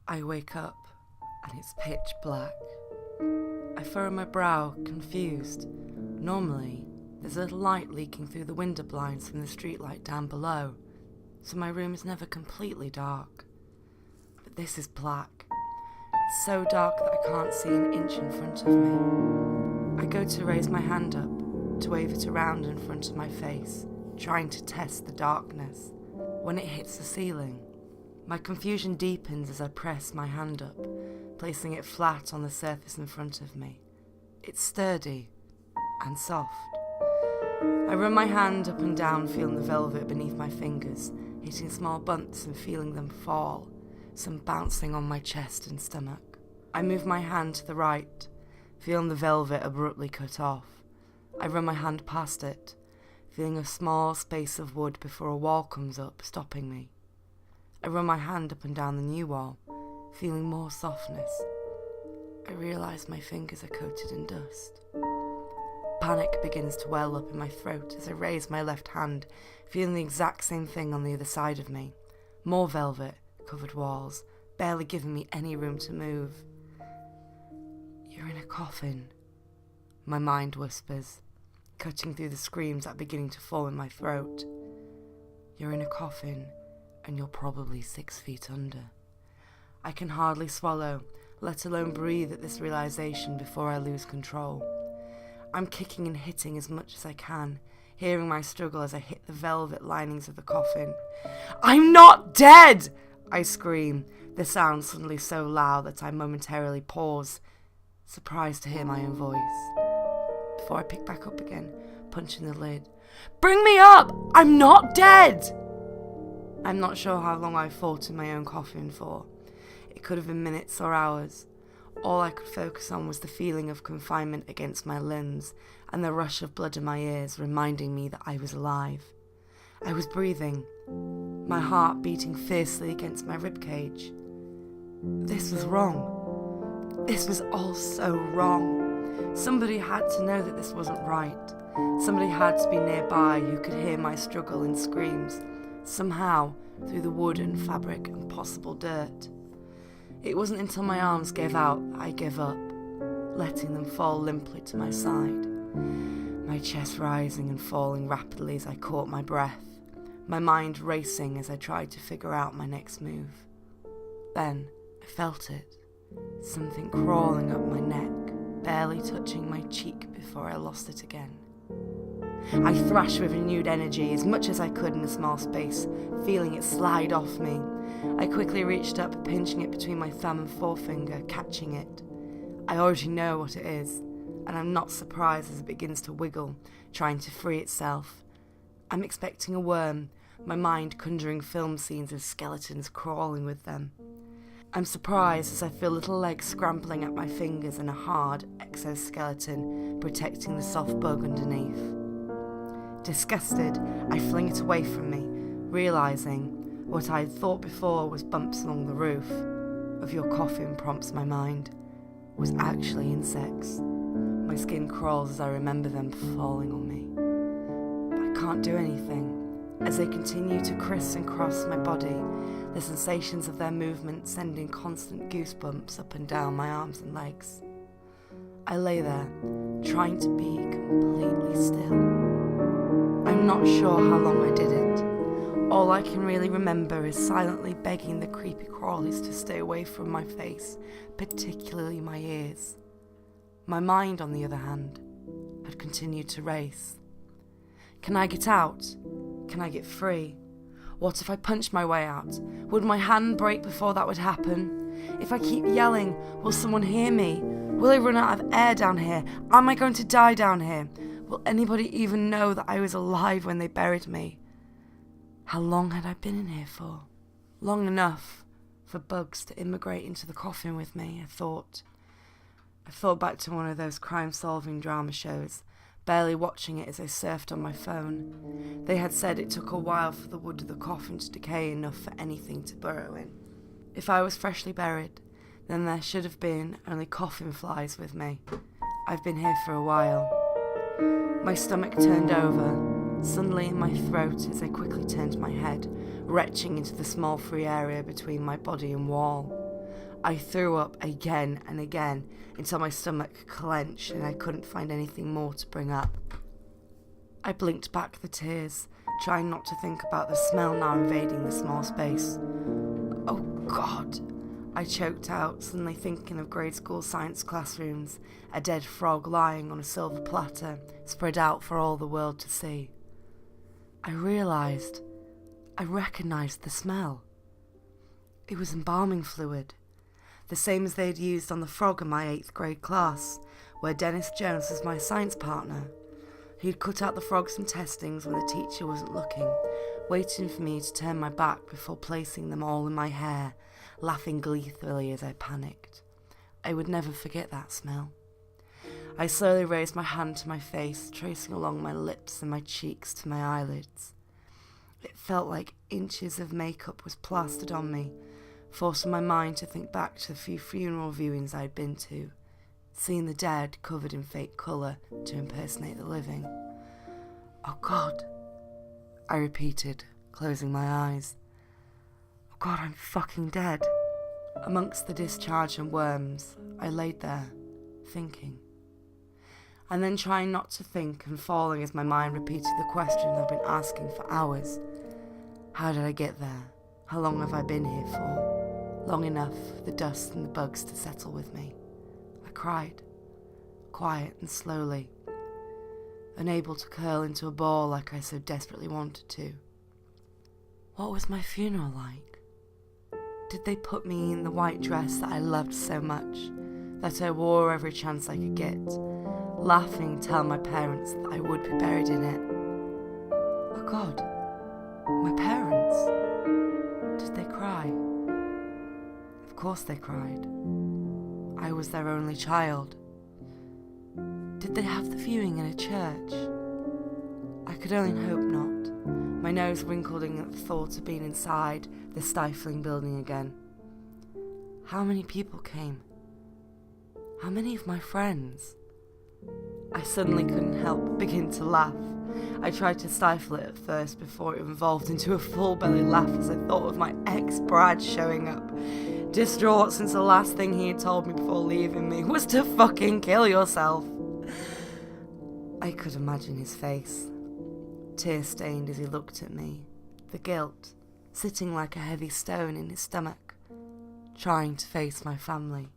I wake up and it's pitch black. I furrow my brow, confused. Normally, there's a little light leaking through the window blinds from the streetlight down below, so my room is never completely dark. But this is black. It's so dark that I can't see an inch in front of me. I go to raise my hand up, to wave it around in front of my face, trying to test the darkness. When it hits the ceiling, my confusion deepens as I press my hand up, placing it flat on the surface in front of me. It's sturdy and soft. I run my hand up and down, feeling the velvet beneath my fingers, hitting small bumps and feeling them fall, some bouncing on my chest and stomach. I move my hand to the right, feeling the velvet abruptly cut off. I run my hand past it, feeling a small space of wood before a wall comes up, stopping me. I run my hand up and down the new wall, feeling more softness. I realise my fingers are coated in dust. Panic begins to well up in my throat as I raise my left hand, feeling the exact same thing on the other side of me. More velvet, covered walls, barely giving me any room to move. "You're in a coffin," my mind whispers, cutting through the screams that are beginning to fall in my throat. "You're in a coffin, and you're probably 6 feet under." I can hardly swallow, let alone breathe at this realization before I lose control. I'm kicking and hitting as much as I can, hearing my struggle as I hit the velvet linings of the coffin. "I'm not dead!" I scream, the sound suddenly so loud that I momentarily pause, surprised to hear my own voice. Before I pick back up again, punching the lid. "Bring me up! I'm not dead!" I'm not sure how long I fought in my own coffin for. It could have been minutes or hours. All I could focus on was the feeling of confinement against my limbs and the rush of blood in my ears reminding me that I was alive. I was breathing, my heart beating fiercely against my ribcage. This was wrong. This was all so wrong. Somebody had to know that this wasn't right. Somebody had to be nearby who could hear my struggle and screams, somehow through the wood and fabric and possible dirt. It wasn't until my arms gave out that I gave up, letting them fall limply to my side, my chest rising and falling rapidly as I caught my breath, my mind racing as I tried to figure out my next move. Then I felt it, something crawling up my neck, barely touching my cheek before I lost it again. I thrashed with renewed energy as much as I could in a small space, feeling it slide off me. I quickly reached up, pinching it between my thumb and forefinger, catching it. I already know what it is, and I'm not surprised as it begins to wiggle, trying to free itself. I'm expecting a worm, my mind conjuring film scenes of skeletons crawling with them. I'm surprised as I feel little legs scrambling at my fingers and a hard exoskeleton protecting the soft bug underneath. Disgusted, I fling it away from me, realising what I had thought before was bumps along the roof of your coffin prompts my mind was actually insects. My skin crawls as I remember them falling on me. But I can't do anything. As they continue to criss and cross my body, the sensations of their movement sending constant goosebumps up and down my arms and legs. I lay there, trying to be completely still. I'm not sure how long I did it. All I can really remember is silently begging the creepy crawlies to stay away from my face, particularly my ears. My mind, on the other hand, had continued to race. Can I get out? Can I get free? What if I punched my way out? Would my hand break before that would happen? If I keep yelling, will someone hear me? Will I run out of air down here? Am I going to die down here? Will anybody even know that I was alive when they buried me? How long had I been in here for? Long enough for bugs to immigrate into the coffin with me, I thought. I thought back to one of those crime-solving drama shows, barely watching it as I surfed on my phone. They had said it took a while for the wood of the coffin to decay enough for anything to burrow in. If I was freshly buried, then there should have been only coffin flies with me. I've been here for a while. My stomach turned over, suddenly in my throat as I quickly turned my head, retching into the small free area between my body and wall. I threw up again and again until my stomach clenched and I couldn't find anything more to bring up. I blinked back the tears, trying not to think about the smell now invading the small space. Oh God, I choked out, suddenly thinking of grade school science classrooms, a dead frog lying on a silver platter, spread out for all the world to see. I recognised the smell. It was embalming fluid, the same as they had used on the frog in my 8th grade class, where Dennis Jones was my science partner. He'd cut out the frog's intestines when the teacher wasn't looking, waiting for me to turn my back before placing them all in my hair, laughing gleefully as I panicked. I would never forget that smell. I slowly raised my hand to my face, tracing along my lips and my cheeks to my eyelids. It felt like inches of makeup was plastered on me, forcing my mind to think back to the few funeral viewings I'd been to, seeing the dead covered in fake colour to impersonate the living. Oh God, I repeated, closing my eyes. Oh God, I'm fucking dead. Amongst the discharge and worms, I laid there, thinking. And then trying not to think and falling as my mind repeated the question I've been asking for hours. How did I get there? How long have I been here for? Long enough for the dust and the bugs to settle with me. I cried, quiet and slowly, unable to curl into a ball like I so desperately wanted to. What was my funeral like? Did they put me in the white dress that I loved so much, that I wore every chance I could get, laughing to tell my parents that I would be buried in it? Oh God, my parents. Did they cry? Of course they cried. I was their only child. Did they have the viewing in a church? I could only hope not, my nose wrinkling at the thought of being inside the stifling building again. How many people came? How many of my friends? I suddenly couldn't help but begin to laugh. I tried to stifle it at first before it evolved into a full belly laugh as I thought of my ex Brad showing up, distraught since the last thing he had told me before leaving me was to fucking kill yourself. I could imagine his face, tear-stained as he looked at me, the guilt sitting like a heavy stone in his stomach, trying to face my family.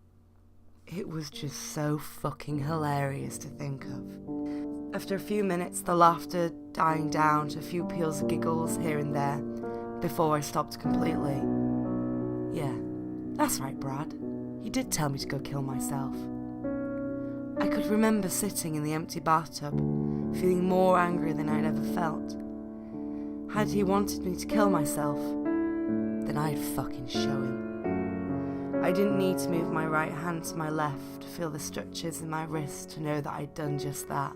It was just so fucking hilarious to think of. After a few minutes, the laughter dying down to a few peals of giggles here and there, before I stopped completely. Yeah, that's right, Brad. You did tell me to go kill myself. I could remember sitting in the empty bathtub, feeling more angry than I'd ever felt. Had he wanted me to kill myself, then I'd fucking show him. I didn't need to move my right hand to my left to feel the stretches in my wrist to know that I'd done just that.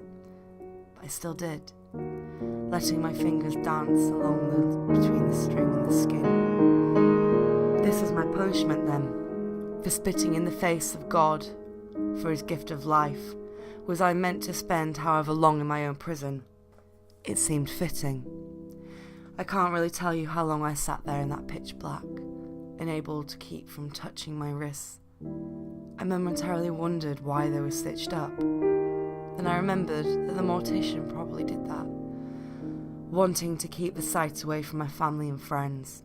But I still did, letting my fingers dance between the string and the skin. This was my punishment then, for spitting in the face of God, for his gift of life. Was I meant to spend however long in my own prison? It seemed fitting. I can't really tell you how long I sat there in that pitch black, unable to keep from touching my wrists. I momentarily wondered why they were stitched up. Then I remembered that the mortician probably did that, wanting to keep the sight away from my family and friends.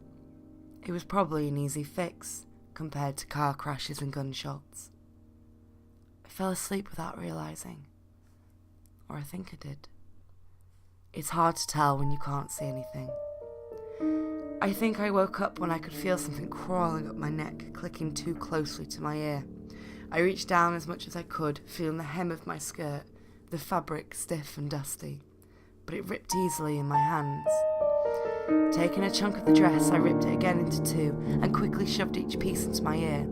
It was probably an easy fix compared to car crashes and gunshots. I fell asleep without realising, or I think I did. It's hard to tell when you can't see anything. I think I woke up when I could feel something crawling up my neck, clicking too closely to my ear. I reached down as much as I could, feeling the hem of my skirt, the fabric stiff and dusty, but it ripped easily in my hands. Taking a chunk of the dress, I ripped it again into two and quickly shoved each piece into my ear,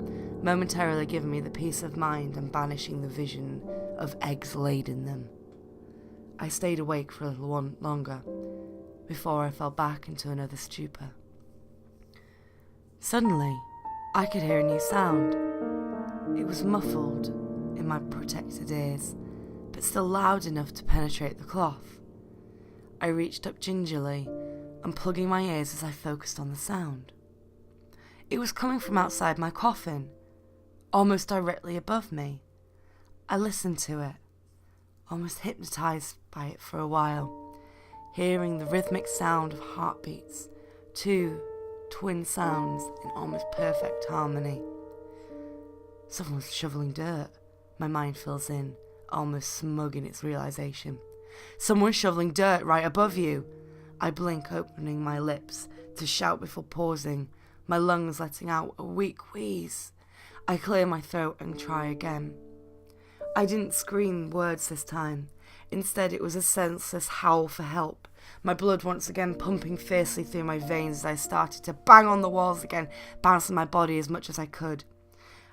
momentarily giving me the peace of mind and banishing the vision of eggs laid in them. I stayed awake for a little longer, before I fell back into another stupor. Suddenly, I could hear a new sound. It was muffled in my protected ears, but still loud enough to penetrate the cloth. I reached up gingerly, unplugging my ears as I focused on the sound. It was coming from outside my coffin, almost directly above me. I listened to it, almost hypnotised by it for a while, hearing the rhythmic sound of heartbeats, two twin sounds in almost perfect harmony. Someone's shoveling dirt, my mind fills in, almost smug in its realisation. Someone's shoveling dirt right above you. I blink, opening my lips to shout before pausing, my lungs letting out a weak wheeze. I clear my throat and try again. I didn't scream words this time. Instead, it was a senseless howl for help, my blood once again pumping fiercely through my veins as I started to bang on the walls again, bouncing my body as much as I could.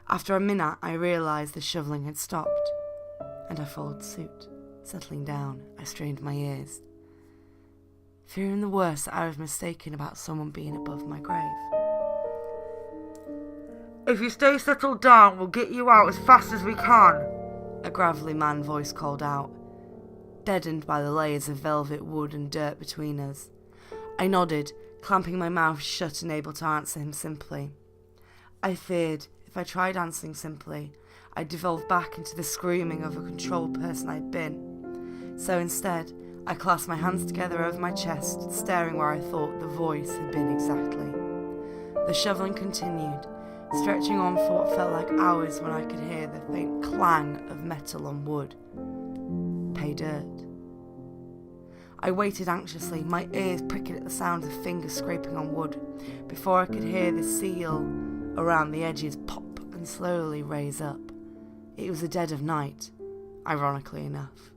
After a minute, I realised the shovelling had stopped, and I followed suit. Settling down, I strained my ears, fearing the worst that I was mistaken about someone being above my grave. "If you stay settled down, we'll get you out as fast as we can," a gravelly man voice called out, deadened by the layers of velvet wood and dirt between us. I nodded, clamping my mouth shut and able to answer him simply. I feared if I tried answering simply, I'd devolve back into the screaming of a controlled person I'd been. So instead, I clasped my hands together over my chest, staring where I thought the voice had been exactly. The shovelling continued, stretching on for what felt like hours when I could hear the faint clang of metal on wood. Pay dirt. I waited anxiously, my ears pricking at the sound of fingers scraping on wood, before I could hear the seal around the edges pop and slowly raise up. It was the dead of night, ironically enough.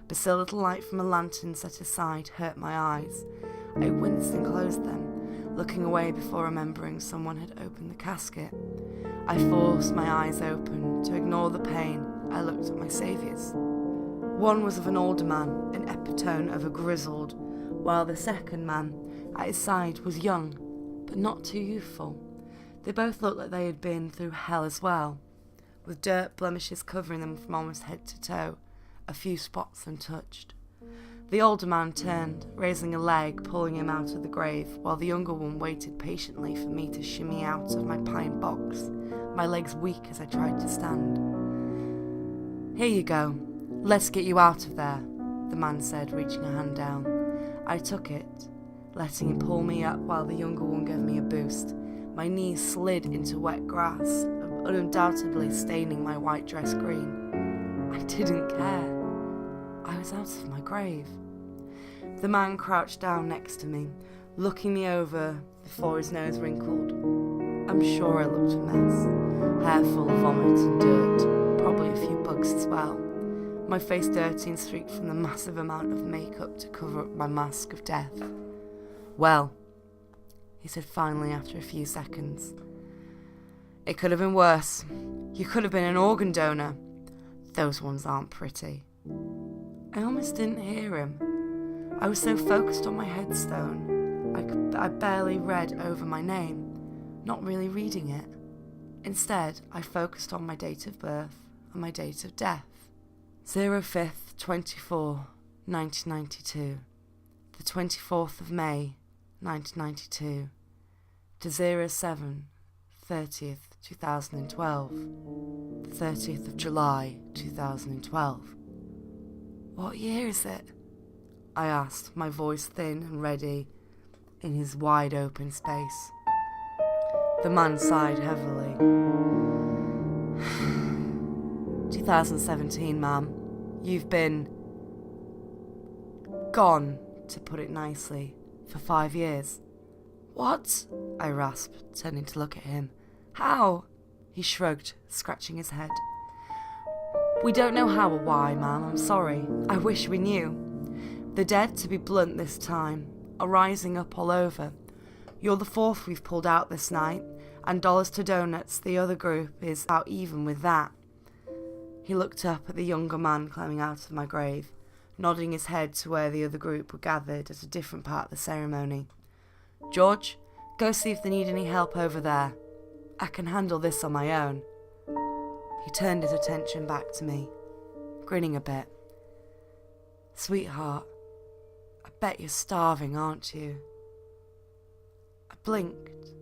But still a little light from a lantern set aside hurt my eyes. I winced and closed them, looking away before remembering someone had opened the casket. I forced my eyes open. To ignore the pain, I looked at my saviours. One was of an older man, an epitome of a grizzled, while the second man at his side was young, but not too youthful. They both looked like they had been through hell as well, with dirt blemishes covering them from almost head to toe, a few spots untouched. The older man turned, raising a leg, pulling him out of the grave, while the younger one waited patiently for me to shimmy out of my pine box, my legs weak as I tried to stand. "Here you go. Let's get you out of there," the man said, reaching a hand down. I took it, letting him pull me up while the younger one gave me a boost. My knees slid into wet grass, undoubtedly staining my white dress green. I didn't care. I was out of my grave. The man crouched down next to me, looking me over before his nose wrinkled. I'm sure I looked a mess. Hair full of vomit and dirt, probably a few bugs as well. My face dirty and streaked from the massive amount of makeup to cover up my mask of death. "Well," he said finally after a few seconds, "it could have been worse. You could have been an organ donor. Those ones aren't pretty." I almost didn't hear him. I was so focused on my headstone, I barely read over my name, not really reading it. Instead, I focused on my date of birth and my date of death. 05/24, 1992. The 24th of May, 1992. To 07/30th, 2012. The 30th of July, 2012. "What year is it?" I asked, my voice thin and ready in his wide open space. The man sighed heavily. 2017, ma'am. You've been gone, to put it nicely, for 5 years. "What?" I rasped, turning to look at him. "How?" He shrugged, scratching his head. "We don't know how or why, ma'am, I'm sorry. I wish we knew. The dead, to be blunt this time, are rising up all over. You're the fourth we've pulled out this night, and dollars to donuts, the other group is about even with that." He looked up at the younger man climbing out of my grave, nodding his head to where the other group were gathered at a different part of the ceremony. "George, go see if they need any help over there. I can handle this on my own." He turned his attention back to me, grinning a bit. "Sweetheart, I bet you're starving, aren't you?" I blinked,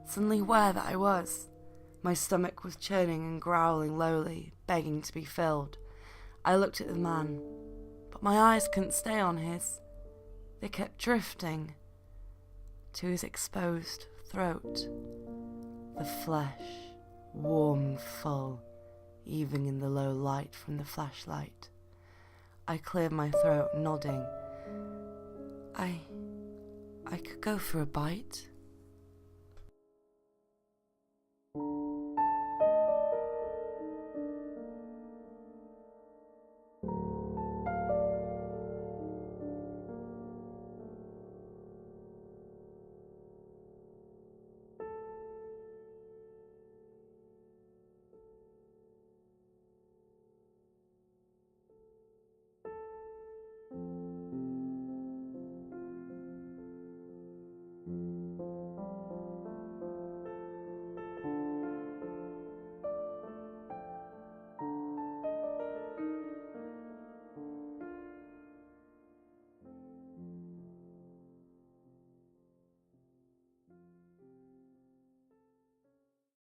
suddenly aware that I was. My stomach was churning and growling lowly, begging to be filled. I looked at the man, but my eyes couldn't stay on his. They kept drifting to his exposed throat. The flesh, warm and full, even in the low light from the flashlight. I cleared my throat, nodding. I could go for a bite.